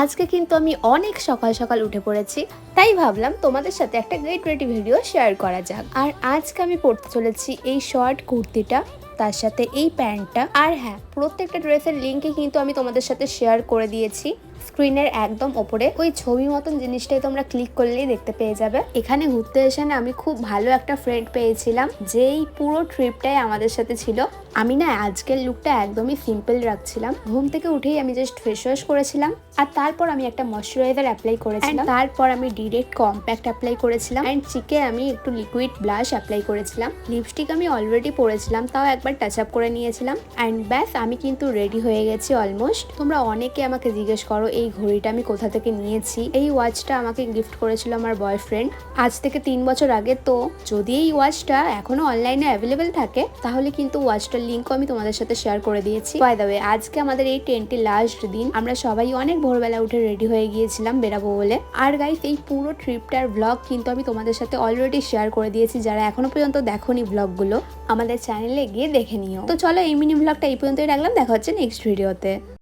আজকে কিন্তু আমি অনেক সকাল সকাল উঠে পড়েছি, তাই ভাবলাম তোমাদের সাথে একটা গেট রেডি ভিডিও শেয়ার করা যাক। আর আজকে আমি পরতে চলেছি এই শর্ট কুর্তিটা, তার সাথে এই প্যান্টটা। আর হ্যাঁ, প্রত্যেকটা ড্রেসের লিঙ্কে কিন্তু আমি তোমাদের সাথে শেয়ার করে দিয়েছি স্ক্রিনের একদম ওপরে। ওই ছবি মতন জিনিসটাই তোমরা ক্লিক করলেই দেখতে পেয়ে যাবে। এখানে ঘুরতে এসে না আমি খুব ভালো একটা ফ্রেন্ড পেয়েছিলাম, যে এই পুরো ট্রিপটাই আমাদের সাথে ছিল। আমি না আজকের লুকটা একদমই সিম্পল রাখছিলাম। ঘুম থেকে উঠেই আমি জাস্ট ফেস ওয়াশ করেছিলাম, আর তারপর আমি একটা ময়শ্চারাইজার অ্যাপ্লাই করেছিলাম, তারপর আমি ডিরেক্ট কম্প্যাক্ট অ্যাপ্লাই করেছিলাম, অ্যান্ড চিকে আমি একটু লিকুইড ব্লাশ অ্যাপ্লাই করেছিলাম। লিপস্টিক আমি অলরেডি পরেছিলাম, তাও একবার টাচ আপ করে নিয়েছিলাম, অ্যান্ড ব্যাস আমি কিন্তু রেডি হয়ে গেছি অলমোস্ট। তোমরা অনেকে আমাকে জিজ্ঞেস করো এই ঘড়িটা আমি কোথা থেকে নিয়েছি। এই ওয়াচটা আমাকে গিফট করেছিল আমার বয়ফ্রেন্ড আজ থেকে 3 বছর আগে। তো যদি এই ওয়াচটা এখনো অনলাইনে অ্যাভেলেবেল থাকে, তাহলে কিন্তু ওয়াচটার লিঙ্কও আমি তোমাদের সাথে শেয়ার করে দিয়েছি। বাই দ্য ওয়ে, আজকে আমাদের এই 10টি লাস্ট দিন। আমরা সবাই অনেক ভোরবেলা উঠে রেডি হয়ে গিয়েছিলাম বেরাবো বলে। আর গাইস, এই পুরো ট্রিপটার ব্লগ কিন্তু আমি তোমাদের সাথে অলরেডি শেয়ার করে দিয়েছি। যারা এখনো পর্যন্ত দেখোনি ব্লগগুলো, আমাদের চ্যানেলে গিয়ে দেখে নিও। তো চলো, এই মিনি ব্লগটা এই পর্যন্তই রাখলাম। দেখা হচ্ছে নেক্সট ভিডিওতে।